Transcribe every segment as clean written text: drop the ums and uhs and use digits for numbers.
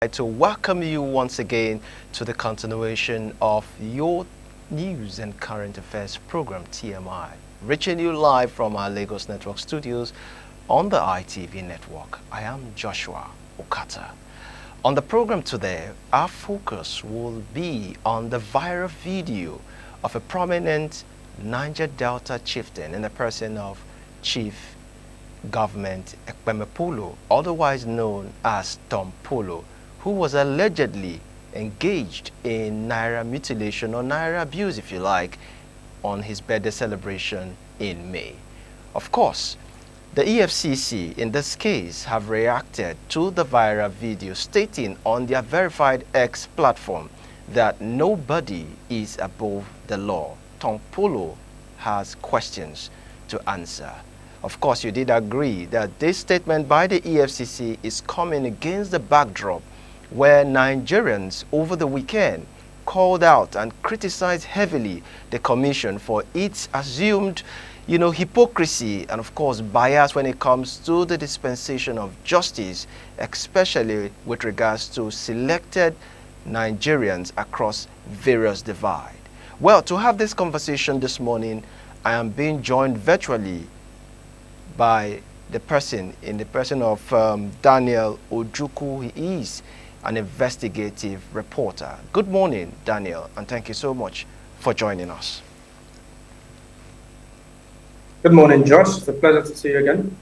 To welcome you once again to the continuation of your news and current affairs program TMI, reaching you live from our Lagos Network studios on the ITV network. I am Joshua Okata. On the program today, our focus will be on the viral video of a prominent Niger Delta chieftain in the person of Chief Government Ekpemepolo, otherwise known as Tom Polo, who was allegedly engaged in Naira mutilation or Naira abuse, if you like, on his birthday celebration in May. Of course, the EFCC in this case have reacted to the viral video, stating on their verified X platform that nobody is above the law. Tom Polo has questions to answer. Of course, you did agree that this statement by the EFCC is coming against the backdrop where Nigerians over the weekend called out and criticized heavily the commission for its assumed, hypocrisy and of course bias when it comes to the dispensation of justice, especially with regards to selected Nigerians across various divides. Well, to have this conversation this morning, I am being joined virtually by the person of Daniel Ojukwu. He is an investigative reporter. Good morning, Daniel, and thank you so much for joining us. Good morning, Josh. It's a pleasure to see you again.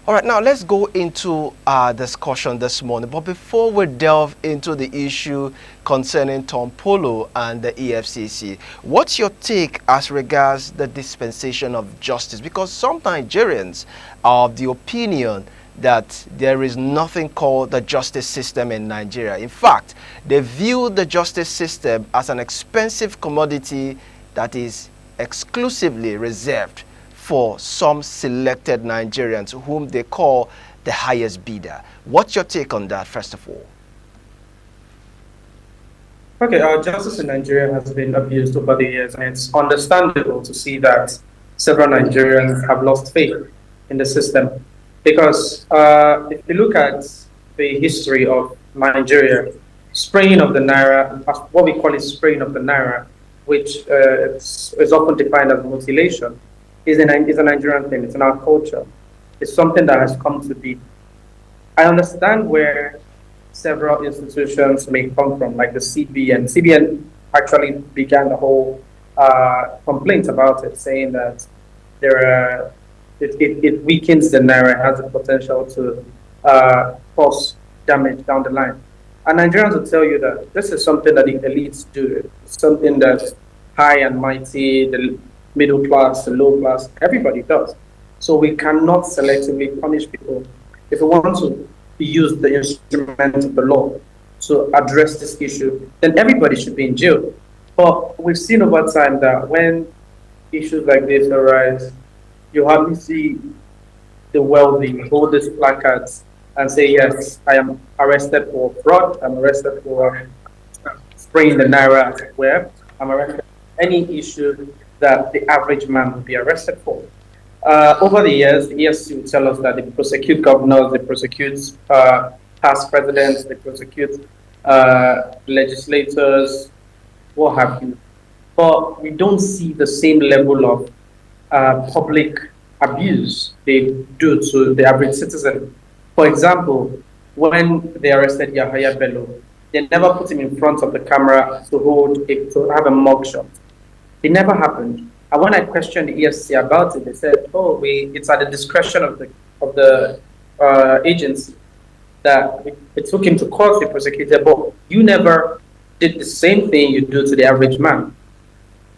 All right, now let's go into our discussion this morning. But before we delve into the issue concerning Tom Polo and the EFCC, what's your take as regards the dispensation of justice? Because some Nigerians are of the opinion that there is nothing called the justice system in Nigeria. In fact, they view the justice system as an expensive commodity that is exclusively reserved for some selected Nigerians whom they call the highest bidder. What's your take on that, first of all? Okay, justice in Nigeria has been abused over the years, and it's understandable to see that several Nigerians have lost faith in the system. Because if you look at the history of Nigeria, spraying of the Naira, what we call it spraying of the Naira, which is often defined as mutilation, is a Nigerian thing. It's in our culture. It's something that has come to be. I understand where several institutions may come from, like the CBN. CBN actually began the whole complaint about it, saying that it weakens the Naira, has the potential to cause damage down the line. And Nigerians will tell you that this is something that the elites do. It's something that high and mighty, the middle class, the low class, everybody does. So we cannot selectively punish people. If we want to use the instrument of the law to address this issue, then everybody should be in jail. But we've seen over time that when issues like this arise, you hardly see the wealthy hold these placards and say, yes, I am arrested for fraud, I'm arrested for spraying the Naira where I'm arrested for any issue that the average man would be arrested for. Over the years, the EFCC will tell us that they prosecute governors, they prosecute past presidents, they prosecute legislators, what have you. But we don't see the same level of public abuse they do to the average citizen. For example, when they arrested Yahaya Bello, they never put him in front of the camera to have a mugshot. It never happened. And when I questioned the EFCC about it, they said, "Oh, it's at the discretion of the agency that it took him to court, the prosecutor, but you never did the same thing you do to the average man."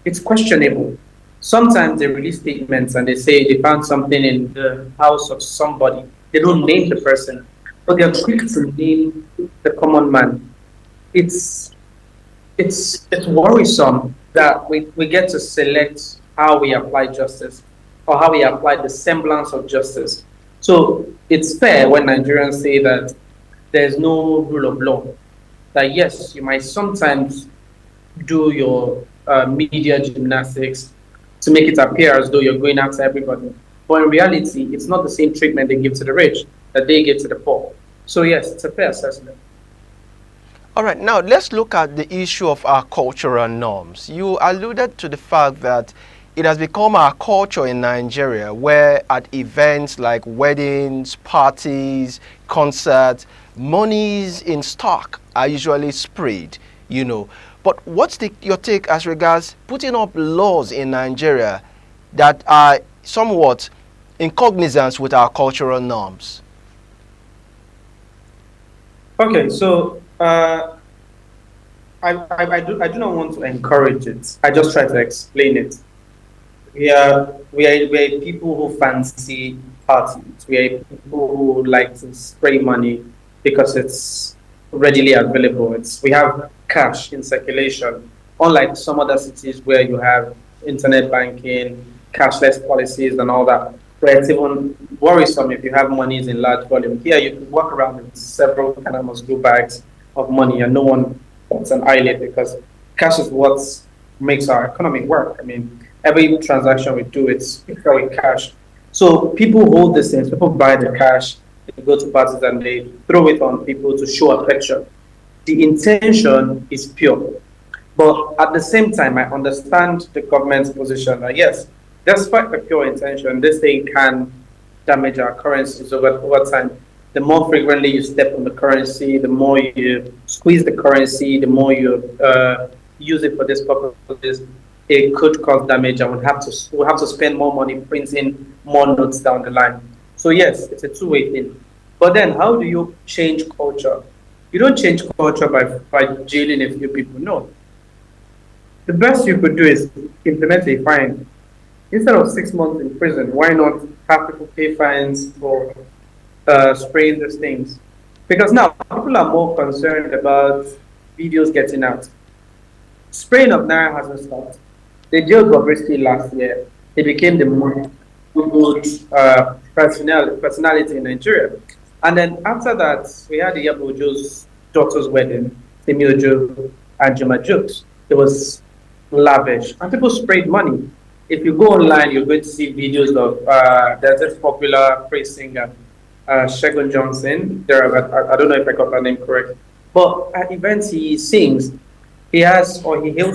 It's questionable. Sometimes they release statements and they say they found something in the house of somebody. They don't name the person, but they are quick to name the common man. It's worrisome that we get to select how we apply justice or how we apply the semblance of justice. So it's fair when Nigerians say that there's no rule of law. That yes, you might sometimes do your media gymnastics to make it appear as though you're going after everybody. But in reality, it's not the same treatment they give to the rich that they give to the poor. So yes, it's a fair assessment. All right, now let's look at the issue of our cultural norms. You alluded to the fact that it has become our culture in Nigeria where at events like weddings, parties, concerts, monies in stock are usually sprayed, you know. But what's your take as regards putting up laws in Nigeria that are somewhat in cognizance with our cultural norms? Okay, so I do not want to encourage it. I just try to explain it. We are people who fancy parties. We are people who like to spray money because it's readily available. We have cash in circulation, unlike some other cities where you have internet banking, cashless policies, and all that. Where it's even worrisome if you have monies in large volume. Here, you can walk around with several Panama blue bags of money, and no one bats an eyelid because cash is what makes our economy work. I mean, every transaction we do, it's purely cash. So people hold these things, people buy the cash, they go to parties and they throw it on people to show affection. The intention is pure. But at the same time, I understand the government's position that yes, despite the pure intention, this thing can damage our currencies over time. The more frequently you step on the currency, the more you squeeze the currency, the more you use it for this purpose, it could cause damage, and we'll have to spend more money printing more notes down the line. So yes, it's a two-way thing. But then, how do you change culture? You don't change culture by jailing a few people. No, the best you could do is implement a fine. Instead of 6 months in prison, why not have people pay fines for spraying these things? Because now people are more concerned about videos getting out. Spraying of Naira hasn't stopped. They jailed Bobrisky last year. He became the most Googled personality in Nigeria. And then after that, we had the Yabojo's daughter's wedding, Temiojo and Juma Jokes. It was lavish. And people sprayed money. If you go online, you're going to see videos of there's this popular praise singer, Shegun Johnson. I don't know if I got that name correct. But at events he sings, he hails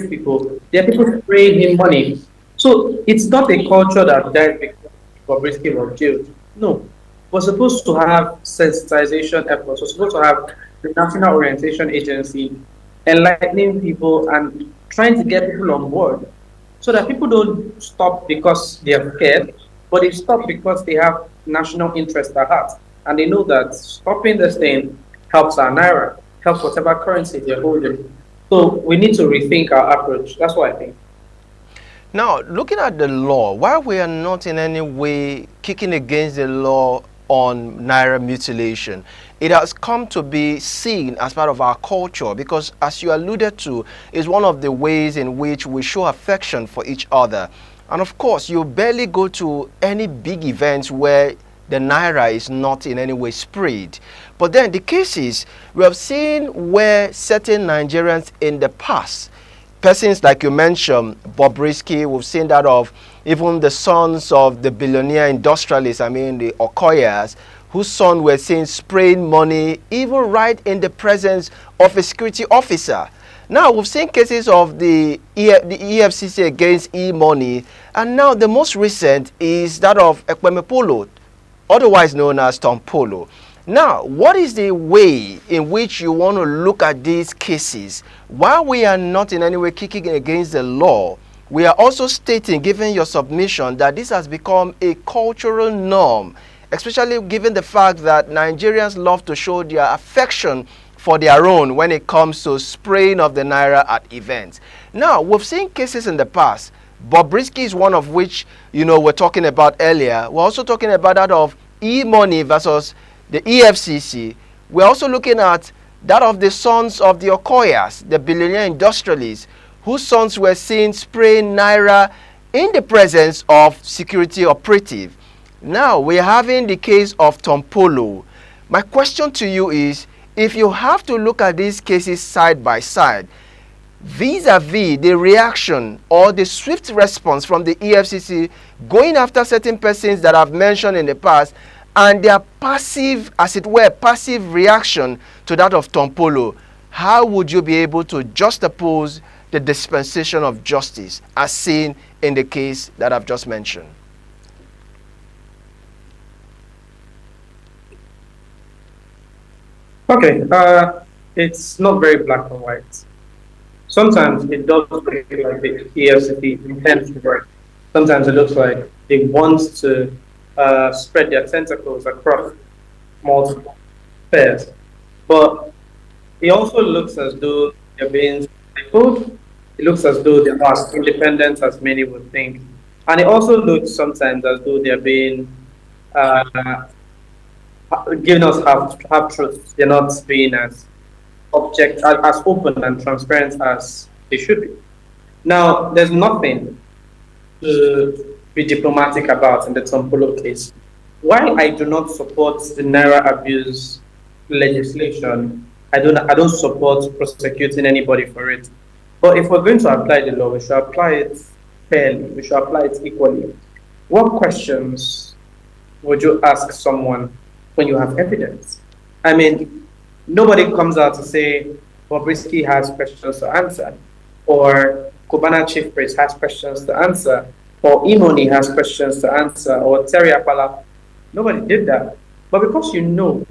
people. There are people spraying him money. So it's not a culture that died because Bobrisky was jailed. No. We're supposed to have sensitization efforts. We're supposed to have the National Orientation Agency enlightening people and trying to get people on board so that people don't stop because they are scared, but they stop because they have national interest at heart. And they know that stopping this thing helps our Naira, helps whatever currency they're holding. So we need to rethink our approach. That's what I think. Now, looking at the law, while we are not in any way kicking against the law on Naira mutilation, it has come to be seen as part of our culture because, as you alluded to, is one of the ways in which we show affection for each other. And of course, you barely go to any big events where the Naira is not in any way sprayed. But then the cases we have seen where certain Nigerians in the past, persons like you mentioned, Bobrisky, we've seen that of even the sons of the billionaire industrialists, I mean the Okoyas, whose sons were seen spraying money even right in the presence of a security officer. Now we've seen cases of the EFCC against e-money, and now the most recent is that of Ekpemepolo, otherwise known as Tom Polo. Now, what is the way in which you want to look at these cases? While we are not in any way kicking against the law, we are also stating, given your submission, that this has become a cultural norm, especially given the fact that Nigerians love to show their affection for their own when it comes to spraying of the Naira at events. Now, we've seen cases in the past. Bobrisky is one of which, we're talking about earlier. We're also talking about that of e-money versus the EFCC. We're also looking at that of the sons of the Okoyas, the billionaire industrialists, whose sons were seen spraying Naira in the presence of security operative. Now, we're having the case of Tom Polo. My question to you is, if you have to look at these cases side by side, vis-a-vis the reaction or the swift response from the EFCC going after certain persons that I've mentioned in the past, and their passive, as it were, passive reaction to that of Tom Polo, how would you be able to juxtapose the dispensation of justice as seen in the case that I've just mentioned? Okay, it's not very black and white. Sometimes it does look like the EFCC intends to work. Sometimes it looks like they want to spread their tentacles across multiple spheres. But it also looks as though they're being stifled. It looks as though they're not as independent as many would think. And it also looks sometimes as though they're being uh, giving us half truths. They're not being as open and transparent as they should be. Now, there's nothing to be diplomatic about in the Tompolo case. Why I do not support the Naira abuse legislation, I don't support prosecuting anybody for it. But if we're going to apply the law, we should apply it fairly, we should apply it equally. What questions would you ask someone when you have evidence? I mean, nobody comes out to say Bobrisky has questions to answer, or Kubana Chief Priest has questions to answer, or Imoni has questions to answer, or Terry Apala. Nobody did that. But because you know,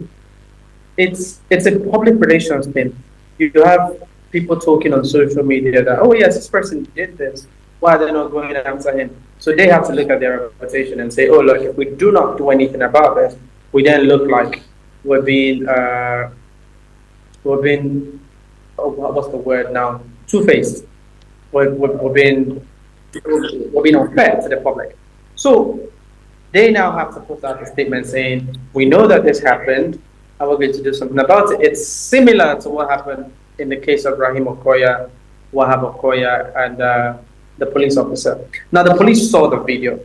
it's a public relations thing. You have people talking on social media that, oh yes, this person did this. Why are they not going after him? So they have to look at their reputation and say, oh look, if we do not do anything about this, we then look like we're being we're being what's the word now? Two-faced. We're being unfair to the public. So they now have to put out a statement saying, we know that this happened and we're going to do something about it. It's similar to what happened in the case of Rahim Okoya, Wahab Okoya, and the police officer. Now, the police saw the video.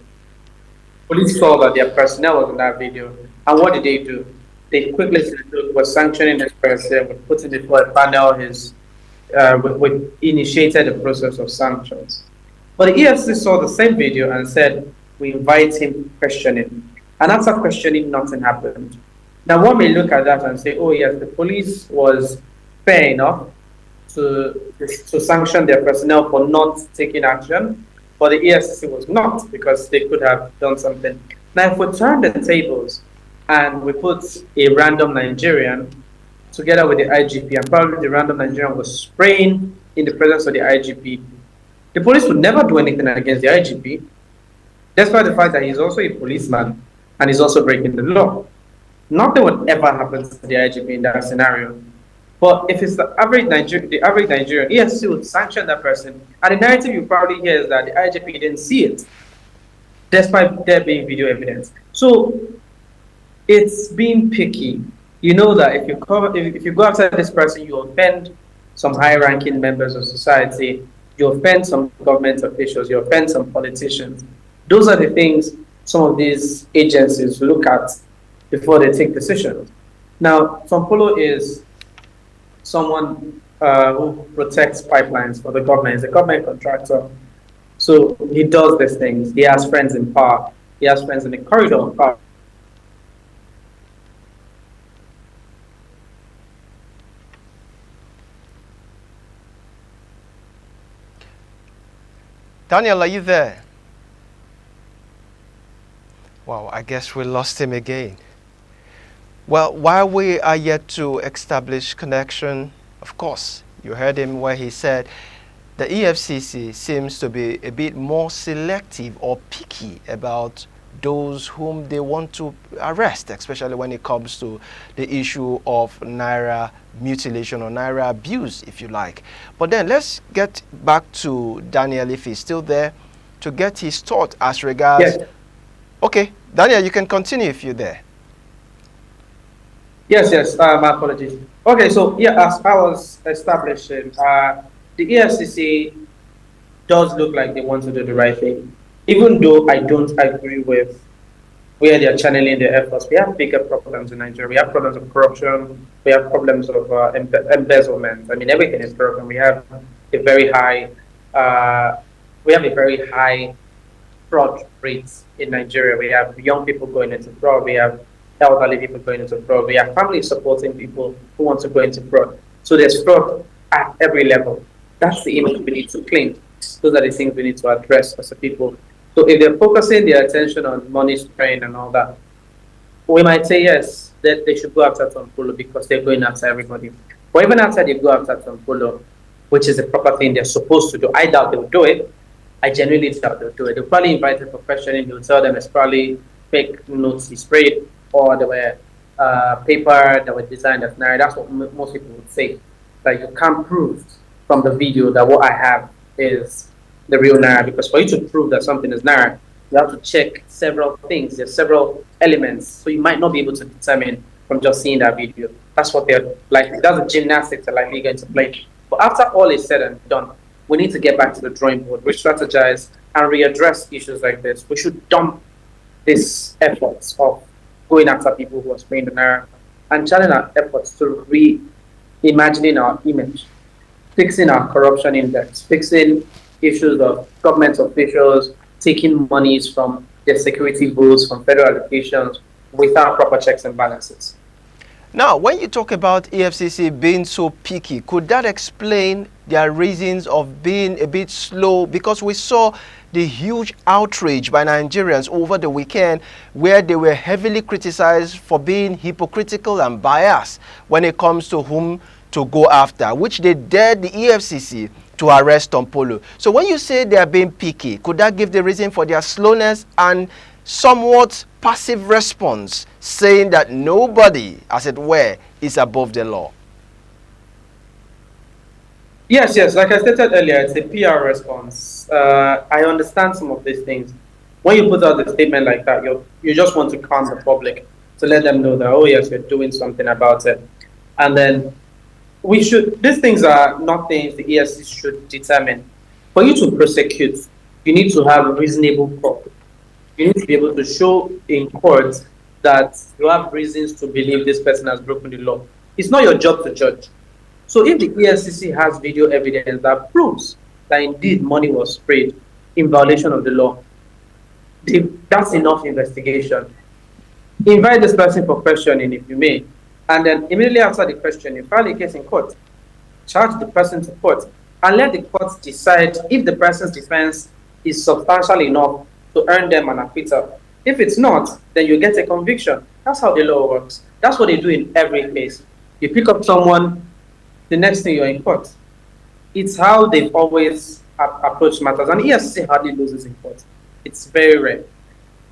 Police saw that their personnel was in that video. And what did they do? They quickly said, look, we're sanctioning this person, we're putting it before a panel, we initiated the process of sanctions. But the EFCC saw the same video and said, we invite him questioning. And after questioning, nothing happened. Now, one may look at that and say, oh, yes, the police was fair enough to sanction their personnel for not taking action, but the EFCC was not, because they could have done something. Now, if we turn the tables and we put a random Nigerian together with the IGP, and probably the random Nigerian was spraying in the presence of the IGP, the police would never do anything against the IGP, despite the fact that he's also a policeman and he's also breaking the law. Nothing would ever happen to the IGP in that scenario. But if it's the average Nigerian, EFCC would sanction that person. And the narrative you probably hear is that the IGP didn't see it, despite there being video evidence. So it's being picky. You know that if you go after this person, you offend some high-ranking members of society, you offend some government officials, you offend some politicians. Those are the things some of these agencies look at before they take decisions. Now, Tompolo is someone who protects pipelines for the government. He's a government contractor. So he does these things. He has friends in power. He has friends in the corridor of power. Daniel, are you there? Wow, I guess we lost him again. Well, while we are yet to establish connection, of course, you heard him where he said the EFCC seems to be a bit more selective or picky about those whom they want to arrest, especially when it comes to the issue of Naira mutilation or Naira abuse, if you like. But then let's get back to Daniel, if he's still there, to get his thought as regards... Yes. Okay, Daniel, you can continue if you're there. Yes, my apologies. Okay, so yeah, as I was establishing, the EFCC does look like they want to do the right thing, even though I don't agree with where they are channeling their efforts. We have bigger problems in Nigeria. We have problems of corruption. We have problems of embezzlement. I mean, everything is corruption. We have a very high, fraud rates in Nigeria. We have young people going into fraud. We have elderly people going into fraud. We have families supporting people who want to go into fraud. So there's fraud at every level. That's the image we need to clean. Those are the things we need to address as a people. So if they're focusing their attention on money spraying and all that, we might say yes, that they should go after Tom Polo because they're going after everybody. But even after they go after Tom Polo, which is the proper thing they're supposed to do, I doubt they'll do it. I genuinely doubt they'll do it. They'll probably invite a professional, they'll tell them it's probably fake notes he sprayed, or they were paper that were designed as Naira. That's what most people would say. That you can't prove from the video that what I have is the real Naira, because for you to prove that something is Naira, you have to check several things. There's several elements, so you might not be able to determine from just seeing that video. That's what they're like. That's the gymnastics they're likely going to play. But after all is said and done, we need to get back to the drawing board, re-strategize, and readdress issues like this. We should dump this efforts of going after people who are spraying the Naira and challenge our efforts to reimagining our image, fixing our corruption index, fixing issues of government officials taking monies from their security bills, from federal allocations, without proper checks and balances. Now, when you talk about EFCC being so picky, could that explain their reasons of being a bit slow? Because we saw the huge outrage by Nigerians over the weekend where they were heavily criticized for being hypocritical and biased when it comes to whom to go after, which they dared the EFCC to arrest Tom Polo. So when you say they are being picky, could that give the reason for their slowness and somewhat passive response, saying that nobody, as it were, is above the law? Yes, yes. Like I stated earlier, it's a PR response. I understand some of these things. When you put out a statement like that, you just want to calm the public to let them know that, oh yes, you're doing something about it. And then these things are not things the EFCC should determine. For you to prosecute, you need to have a reasonable proof. You need to be able to show in court that you have reasons to believe this person has broken the law. It's not your job to judge. So if the EFCC has video evidence that proves that indeed money was sprayed in violation of the law, that's enough investigation. Invite this person for questioning if you may, and then immediately after the questioning, file a case in court, charge the person to court, and let the court decide if the person's defense is substantial enough to earn them an acquittal. If it's not, then you get a conviction. That's how the law works. That's what they do in every case. You pick up someone, the next thing you're in court. It's how they've always approached matters, and EFCC hardly loses in court. It's very rare.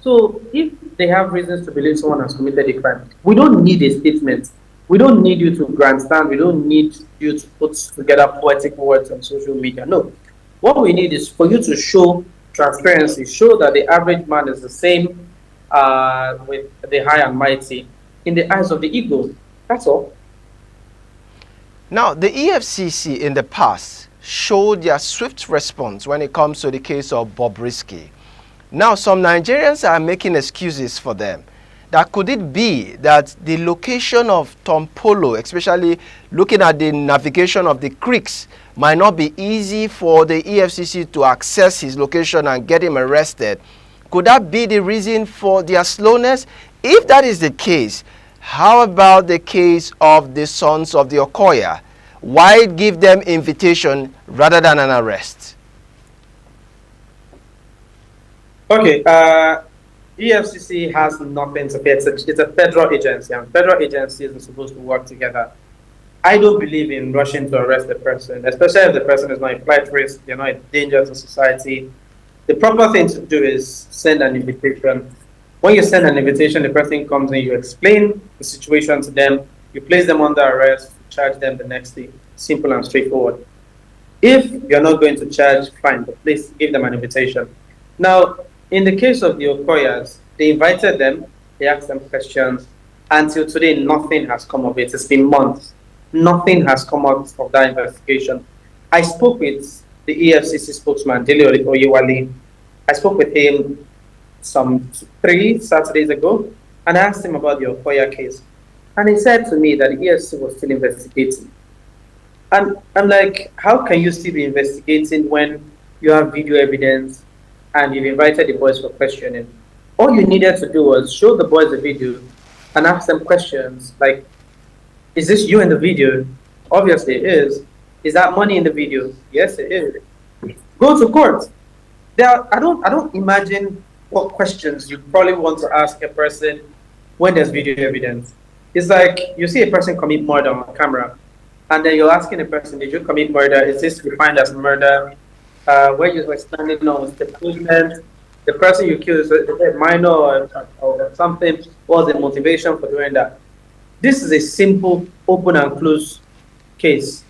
So if they have reasons to believe someone has committed a crime, we don't need a statement. We don't need you to grandstand. We don't need you to put together poetic words on social media. No. What we need is for you to show transparency, show that the average man is the same with the high and mighty in the eyes of the ego. That's all. Now, the EFCC in the past showed their swift response when it comes to the case of Bobrisky. Now, some Nigerians are making excuses for them. That could it be that the location of Tom Polo, especially looking at the navigation of the creeks, might not be easy for the EFCC to access his location and get him arrested? Could that be the reason for their slowness? If that is the case, how about the case of the sons of the Okoya? Why give them invitation rather than an arrest? Okay, EFCC has nothing to pay. It's a federal agency, and federal agencies are supposed to work together. I don't believe in rushing to arrest the person, especially if the person is not a flight risk, they're not a danger to society. The proper thing to do is send an invitation. When you send an invitation, the person comes in, you explain the situation to them, you place them under arrest, charge them the next day. Simple and straightforward. If you're not going to charge, fine, but please give them an invitation. Now, in the case of the Okoyas, they invited them, they asked them questions. Until today, nothing has come of it. It's been months. Nothing has come out of that investigation. I spoke with the EFCC spokesman, Dele Oyewale. I spoke with him some 3 Saturdays ago, and I asked him about the Okoya case. And he said to me that the EFCC was still investigating. And I'm like, how can you still be investigating when you have video evidence and you've invited the boys for questioning? All you needed to do was show the boys the video and ask them questions like, is this you in the video? Obviously it is. Is that money in the videos? Yes, it is. Go to court. I don't imagine what questions you probably want to ask a person when there's video evidence. It's like you see a person commit murder on camera, and then you're asking the person, "Did you commit murder? Is this defined as murder? Where you were standing on was the pavement? The person you killed is a minor or something? What was the motivation for doing that?" This is a simple open and close case.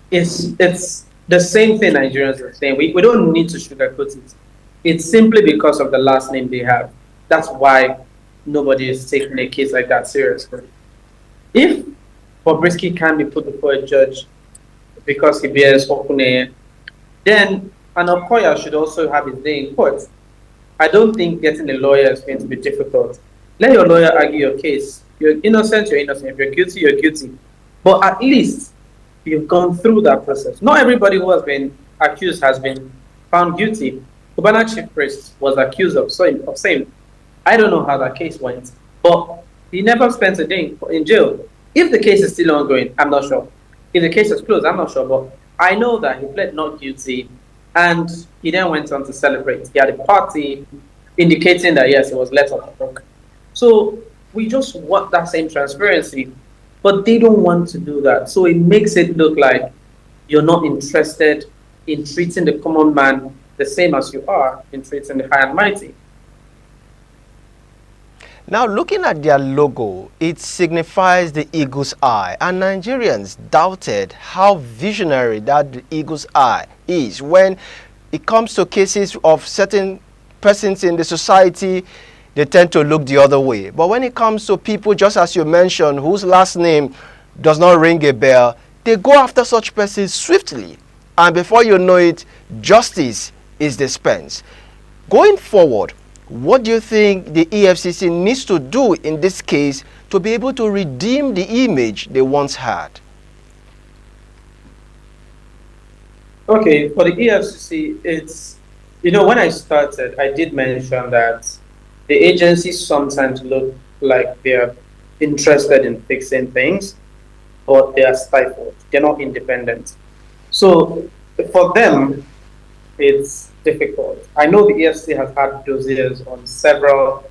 It's the same thing Nigerians are saying. We don't need to sugarcoat it. It's simply because of the last name they have. That's why nobody is taking a case like that seriously. If Bobrisky can be put before a judge because he bears Okuneye, then an Okoya should also have his day in court. I don't think getting a lawyer is going to be difficult. Let your lawyer argue your case. You're innocent, you're innocent. If you're guilty, you're guilty. But at least you've gone through that process. Not everybody who has been accused has been found guilty. Cubana chief priest was accused of same. I don't know how that case went, but he never spent a day in jail. If the case is still ongoing, I'm not sure. If the case is closed, I'm not sure. But I know that he pled not guilty, and he then went on to celebrate. He had a party indicating that yes, he was let off the hook. So we just want that same transparency, but they don't want to do that. So it makes it look like you're not interested in treating the common man the same as you are in treating the high and mighty. Now, looking at their logo, it signifies the eagle's eye, and Nigerians doubted how visionary that eagle's eye is when it comes to cases of certain persons in the society. They tend to look the other way. But when it comes to people, just as you mentioned, whose last name does not ring a bell, they go after such persons swiftly. And before you know it, justice is dispensed. Going forward, what do you think the EFCC needs to do in this case to be able to redeem the image they once had? Okay, for the EFCC, it's, when I started, I did mention that the agencies sometimes look like they're interested in fixing things, but they are stifled. They're not independent. So for them, it's difficult. I know the EFCC has had dossiers on several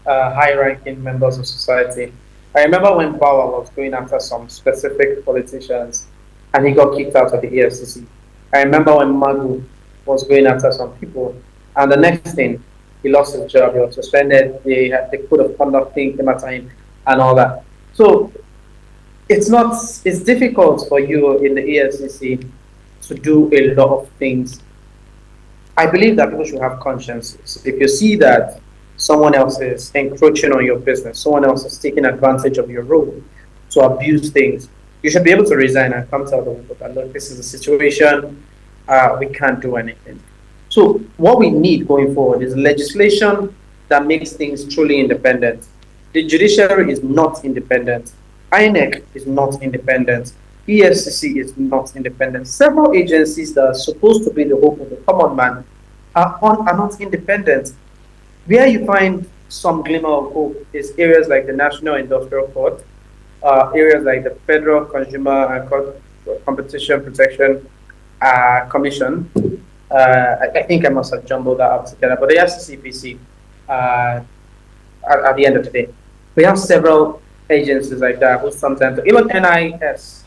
high-ranking members of society. I remember when Bauer was going after some specific politicians and he got kicked out of the EFCC. I remember when Magu was going after some people, and the next thing, he lost his job, he was suspended, they had the code of conduct thing came at him and all that. So it's difficult for you in the EFCC to do a lot of things. I believe that people should have consciences. If you see that someone else is encroaching on your business, someone else is taking advantage of your role to abuse things, you should be able to resign and come tell the world that, look, this is the situation, we can't do anything. So what we need going forward is legislation that makes things truly independent. The judiciary is not independent. INEC is not independent. EFCC is not independent. Several agencies that are supposed to be the hope of the common man are not independent. Where you find some glimmer of hope is areas like the National Industrial Court, areas like the Federal Consumer and Competition Protection Commission. I think I must have jumbled that up together, but the FCCPC, at the end of the day, we have several agencies like that who sometimes, even NIS,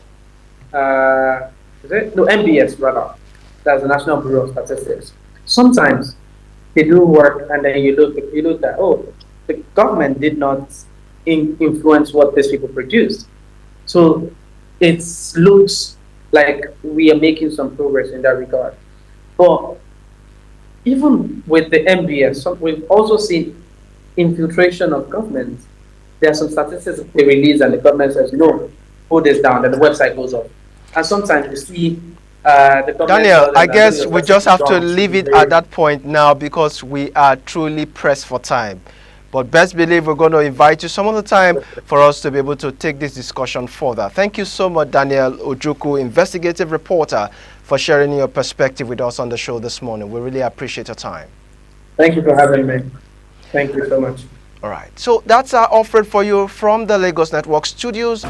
is it? No, MBS rather. That's the National Bureau of Statistics. Sometimes they do work, and then you look at, oh, the government did not influence what these people produce. So it looks like we are making some progress in that regard. But even with the MBS, we've also seen infiltration of government. There are some statistics they release, and the government says, no, hold this down, and the website goes up. And sometimes you see the government. Daniel, I guess we just have to leave it at that point now because we are truly pressed for time. But best believe we're going to invite you some other time for us to be able to take this discussion further. Thank you so much, Daniel Ojukwu, investigative reporter, for sharing your perspective with us on the show this morning. We really appreciate your time. Thank you for having me. Thank you so much. All right. So that's our offer for you from the Lagos Network studios.